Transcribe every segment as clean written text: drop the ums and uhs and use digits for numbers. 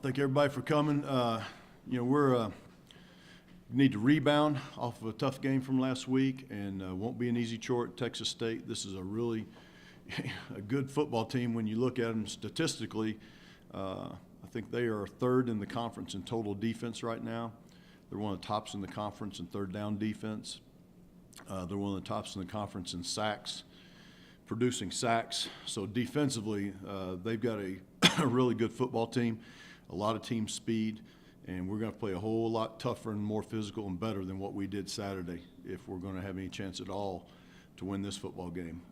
Thank everybody for coming. We're need to rebound off of a tough game from last week, and won't be an easy chore at Texas State. This is a really a good football team when you look at them statistically. I think they are third in the conference in total defense right now. They're one of the tops in the conference in third down defense. They're one of the tops in the conference in sacks, producing sacks. So defensively, they've got a really good football team, a lot of team speed, and we're going to play a whole lot tougher and more physical and better than what we did Saturday if we're going to have any chance at all to win this football game.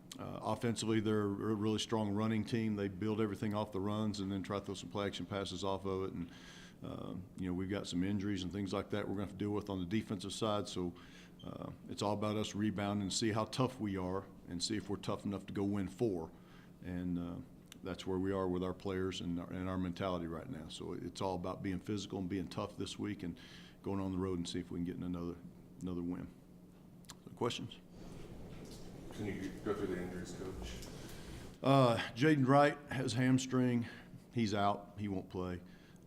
Offensively, they're a really strong running team. They build everything off the runs and then try to throw some play action passes off of it. And we've got some injuries and things like that we're going to have to deal with on the defensive side. So it's all about us rebounding and see how tough we are and see if we're tough enough to go win 4. And that's where we are with our players and our mentality right now. So it's all about being physical and being tough this week and going on the road and see if we can get another win. So questions? Can you go through the injuries, Coach? Jaden Wright has hamstring. He's out. He won't play.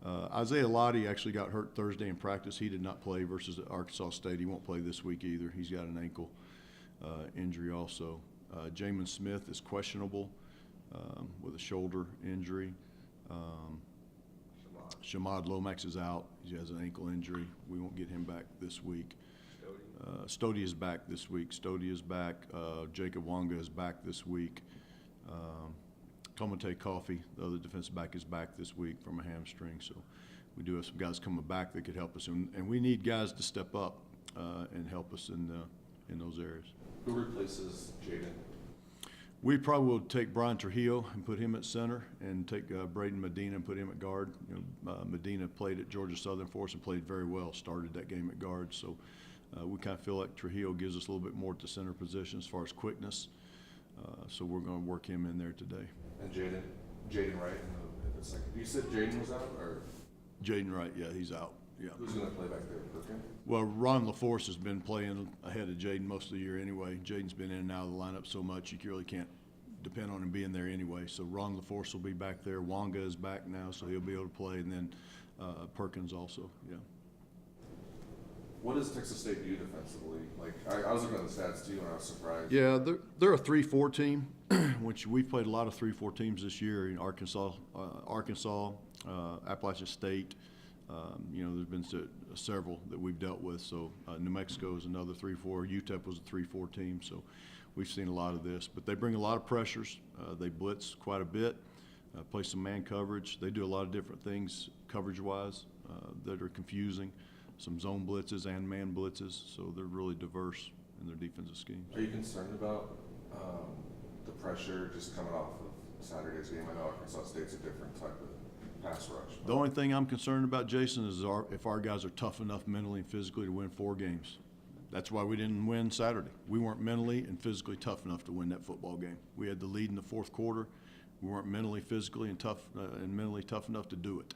Isaiah Lottie actually got hurt Thursday in practice. He did not play versus Arkansas State. He won't play this week either. He's got an ankle injury also. Jamin Smith is questionable with a shoulder injury. Shamad Lomax is out. He has an ankle injury. We won't get him back this week. Stody is back this week. Stody is back. Jacob Wanga is back this week. Tomate Coffee, the other defensive back, is back this week from a hamstring. So we do have some guys coming back that could help us, and we need guys to step up and help us in those areas. Who replaces Jaden? We probably will take Brian Trujillo and put him at center, and take Braden Medina and put him at guard. Medina played at Georgia Southern for us and played very well. Started that game at guard, so we kind of feel like Trujillo gives us a little bit more at the center position as far as quickness. So we're going to work him in there today. And Jaden Wright in the second. You said Jaden was out, or? Jaden Wright, yeah, he's out. Yeah. Who's going to play back there? Perkin? Well, Ron LaForce has been playing ahead of Jaden most of the year anyway. Jaden's been in and out of the lineup so much you really can't depend on him being there anyway. So Ron LaForce will be back there. Wanga is back now, so he'll be able to play, and then Perkins also. Yeah. What does Texas State do defensively? Like I was looking at the stats too, and I was surprised. Yeah, they're a 3-4 team, which we've played a lot of 3-4 teams this year. In Arkansas, Appalachian State. There's been several that we've dealt with. So New Mexico is another 3-4. UTEP was a 3-4 team. So we've seen a lot of this. But they bring a lot of pressures. They blitz quite a bit, play some man coverage. They do a lot of different things coverage-wise that are confusing. Some zone blitzes and man blitzes. So they're really diverse in their defensive schemes. Are you concerned about the pressure just coming off of Saturday's game? I know Arkansas State's a different type of pass rush. The only thing I'm concerned about, Jason, is if our guys are tough enough mentally and physically to win 4 games. That's why we didn't win Saturday. We weren't mentally and physically tough enough to win that football game. We had the lead in the fourth quarter. We weren't mentally, physically, and mentally tough enough to do it.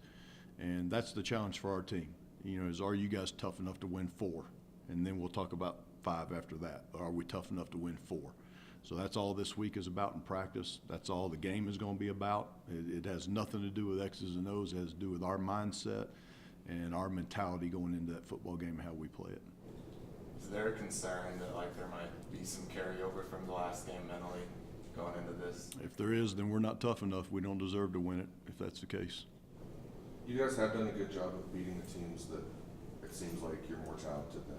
And that's the challenge for our team. Is are you guys tough enough to win 4? And then we'll talk about 5 after that. Are we tough enough to win 4? So that's all this week is about in practice. That's all the game is going to be about. It has nothing to do with X's and O's. It has to do with our mindset and our mentality going into that football game and how we play it. Is there a concern that there might be some carryover from the last game mentally going into this? If there is, then we're not tough enough. We don't deserve to win it if that's the case. You guys have done a good job of beating the teams that it seems like you're more talented than.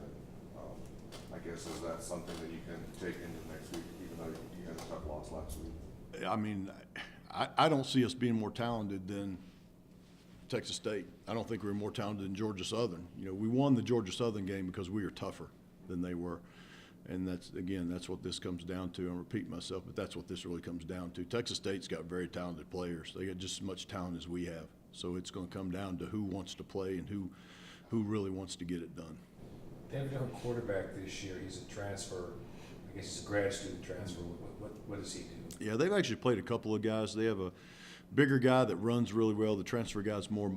I guess is that something that you can take into next week, even though you had a tough loss last week? I mean, I don't see us being more talented than Texas State. I don't think we're more talented than Georgia Southern. We won the Georgia Southern game because we were tougher than they were. And that's what this comes down to. I'm repeating myself, but that's what this really comes down to. Texas State's got very talented players. They got just as much talent as we have. So it's going to come down to who wants to play and who really wants to get it done. They have a young quarterback this year. He's a transfer. I guess he's a grad student transfer. What does he do? Yeah, they've actually played a couple of guys. They have a bigger guy that runs really well. The transfer guy's more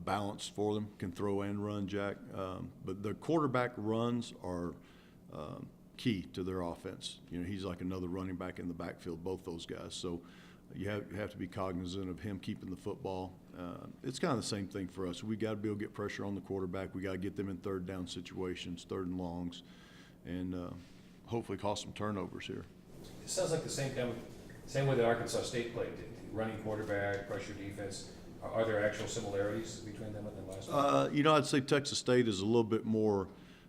balanced for them, can throw and run, Jack. But the quarterback runs are key to their offense. You know, he's like another running back in the backfield, both those guys. So you have to be cognizant of him keeping the football. It's kind of the same thing for us. We got to be able to get pressure on the quarterback. We got to get them in third down situations, third and longs, and hopefully cause some turnovers here. It sounds like the same way that Arkansas State played, running quarterback, pressure defense. Are there actual similarities between them and the last one? You know, I'd say Texas State is a little bit more.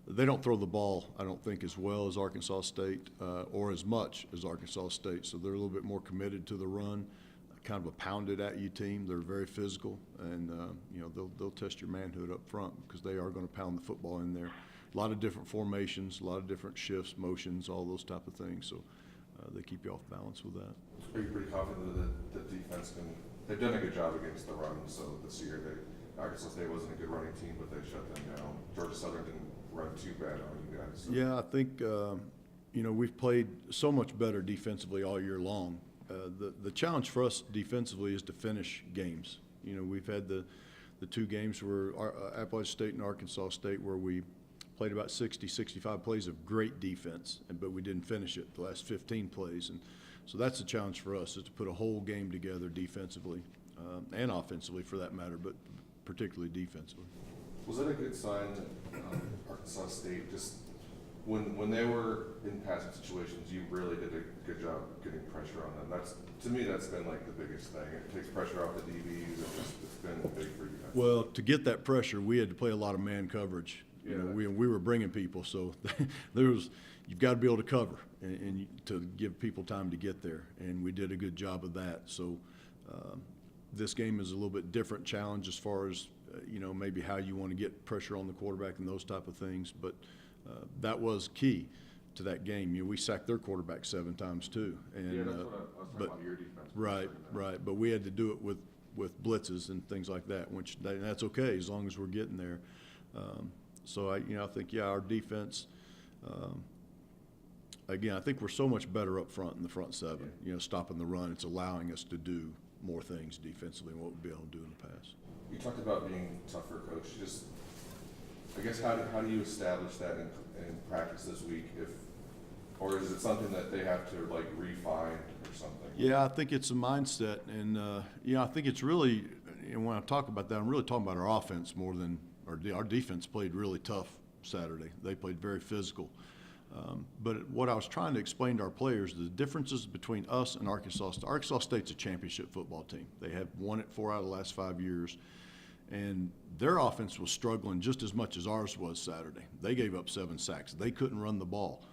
They don't throw the ball, I don't think, as well as Arkansas State or as much as Arkansas State. So they're a little bit more committed to the run, kind of a pounded at you team. They're very physical, and you know, they'll test your manhood up front because they are going to pound the football in there. A lot of different formations, a lot of different shifts, motions, all those type of things. So they keep you off balance with that. Are you pretty confident that the defense can? They've done a good job against the run. So this year, Arkansas State wasn't a good running team, but they shut them down. Georgia Southern didn't run too bad on you guys. So. Yeah, I think you know, we've played so much better defensively all year long. The challenge for us defensively is to finish games. You know, we've had the two games where Appalachian State and Arkansas State where we played about 60, 65 plays of great defense, but we didn't finish it the last 15 plays. And so that's the challenge for us, is to put a whole game together defensively and offensively for that matter, but particularly defensively. Was it a good sign that Arkansas State just when they were in passing situations, you really did a good job getting pressure on them? That's, to me, that's been like the biggest thing. It takes pressure off the DBs, and it's been big for you guys. Well, to get that pressure, we had to play a lot of man coverage. You know, we were bringing people, so you've got to be able to cover and to give people time to get there, and we did a good job of that. So this game is a little bit different challenge as far as you know, maybe how you want to get pressure on the quarterback and those type of things, but that was key to that game. You know, we sacked their quarterback 7 times too, and yeah, that's what I was talking about, your defense. right, but we had to do it with blitzes and things like that, which that's okay as long as we're getting there. So I think our defense. Again, I think we're so much better up front in the front seven. You know, stopping the run, it's allowing us to do more things defensively than what we've been able to do in the past. You talked about being tougher, Coach. Just, I guess, how do you establish that in practice this week? Or is it something that they have to like refine or something? Yeah, I think it's a mindset, and I think it's really. And when I talk about that, I'm really talking about our offense more than our defense. Played really tough Saturday. They played very physical. But what I was trying to explain to our players, the differences between us and Arkansas State. Arkansas State's a championship football team. They have won it 4 out of the last 5 years. And their offense was struggling just as much as ours was Saturday. They gave up 7 sacks. They couldn't run the ball.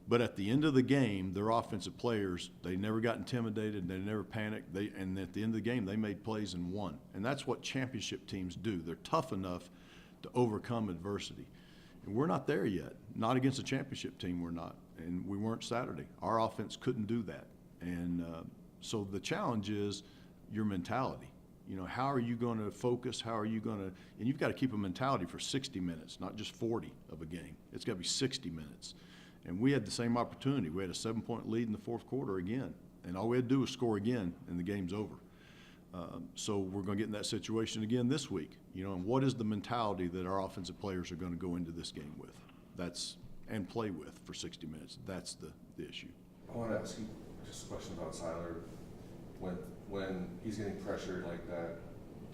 But at the end of the game, their offensive players, they never got intimidated. They never panicked. And at the end of the game, they made plays and won. And that's what championship teams do. They're tough enough to overcome adversity. And we're not there yet. Not against a championship team, we're not. And we weren't Saturday. Our offense couldn't do that. And so the challenge is your mentality. You know, how are you going to focus? How are you going to – and you've got to keep a mentality for 60 minutes, not just 40 of a game. It's got to be 60 minutes. And we had the same opportunity. We had a 7-point lead in the fourth quarter again. And all we had to do was score again, and the game's over. So we're going to get in that situation again this week. You know, and what is the mentality that our offensive players are going to go into this game with? And play with for 60 minutes. That's the issue. I want to ask you just a question about Tyler. When he's getting pressured like that,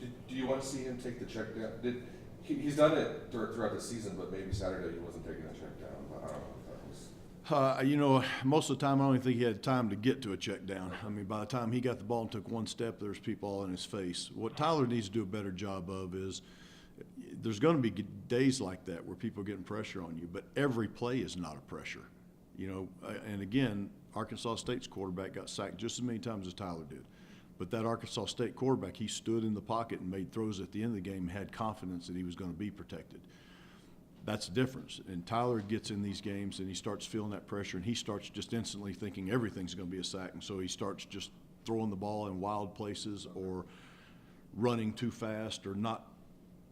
do you want to see him take the check down? He's done it throughout the season, but maybe Saturday he wasn't taking a check down. But I don't know if that was. You know, most of the time I don't even think he had time to get to a check down. I mean, by the time he got the ball and took one step, there's people all in his face. What Tyler needs to do a better job of is there's going to be days like that where people are getting pressure on you, but every play is not a pressure. You know, and again, Arkansas State's quarterback got sacked just as many times as Tyler did. But that Arkansas State quarterback, he stood in the pocket and made throws at the end of the game and had confidence that he was going to be protected. That's the difference. And Tyler gets in these games and he starts feeling that pressure and he starts just instantly thinking everything's going to be a sack. And so he starts just throwing the ball in wild places or running too fast or not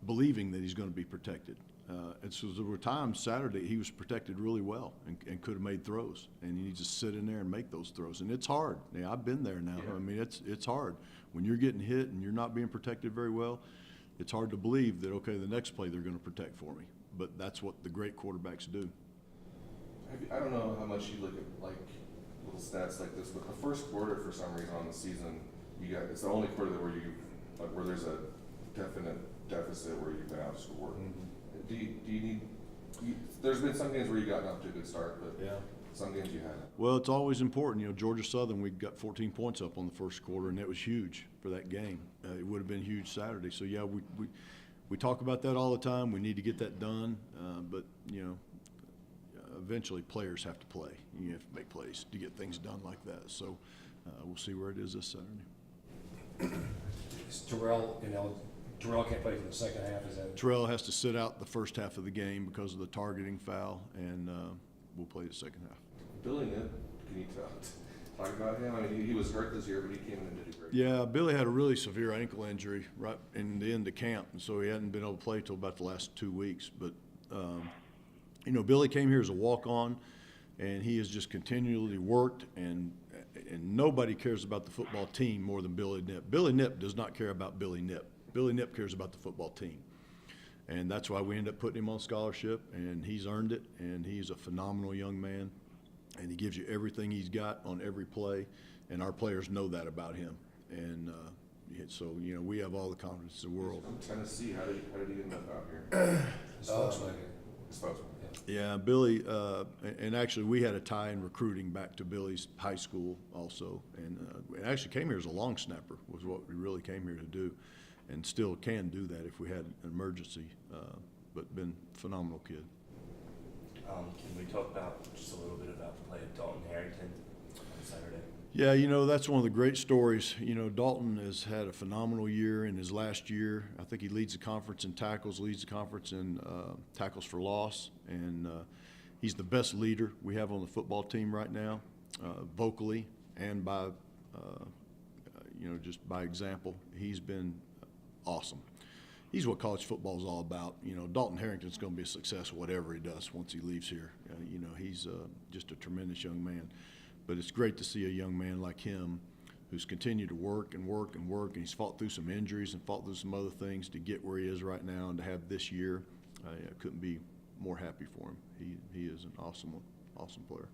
believing that he's going to be protected. And so there were times Saturday he was protected really well and could have made throws. And you need to sit in there and make those throws. And it's hard. Yeah, I've been there now. Yeah. I mean, it's hard. When you're getting hit and you're not being protected very well, it's hard to believe that, okay, the next play they're going to protect for me. But that's what the great quarterbacks do. I don't know how much you look at like little stats like this, but the first quarter, for some reason on the season, it's the only quarter where where there's a definite deficit where you've been outscored. Do you need? There's been some games where you gotten off to a good start, but Yeah. some games you haven't. Well, it's always important. You know, Georgia Southern, we got 14 points up on the first quarter, and that was huge for that game. It would have been huge Saturday. So, yeah, we talk about that all the time. We need to get that done. But, you know, eventually players have to play. You have to make plays to get things done like that. So we'll see where it is this Saturday. Is Terrell can't play for the second half, is that? Terrell has to sit out the first half of the game because of the targeting foul, and we'll play the second half. Billy Nip, can you talk about him? I mean, he was hurt this year, but he came in and did a great job. Yeah, Billy had a really severe ankle injury right in the end of camp, and so he hadn't been able to play till about the last 2 weeks. But, you know, Billy came here as a walk-on, and he has just continually worked, and nobody cares about the football team more than Billy Nip. Billy Nip does not care about Billy Nip. Billy Nip cares about the football team. And that's why we end up putting him on scholarship, and he's earned it, and he's a phenomenal young man, and he gives you everything he's got on every play, and our players know that about him. And so, you know, we have all the confidence in the world. From Tennessee, how did he end up out here? His folks might His folks. Yeah, Billy, and actually we had a tie in recruiting back to Billy's high school also, and it actually came here as a long snapper was what we really came here to do, and still can do that if we had an emergency, but been a phenomenal kid. Can we talk about just a little bit about the play of Dalton Harrington on Saturday? Yeah, you know, that's one of the great stories. You know, Dalton has had a phenomenal year in his last year. I think he leads the conference in tackles, leads the conference in tackles for loss, and he's the best leader we have on the football team right now, vocally and by, you know, just by example. He's been awesome. He's what college football is all about. You know, Dalton Harrington's going to be a success whatever he does once he leaves here. You know, he's just a tremendous young man. But it's great to see a young man like him who's continued to work and work and work, and he's fought through some injuries and fought through some other things to get where he is right now, and to have this year. I couldn't be more happy for him. He is an awesome player.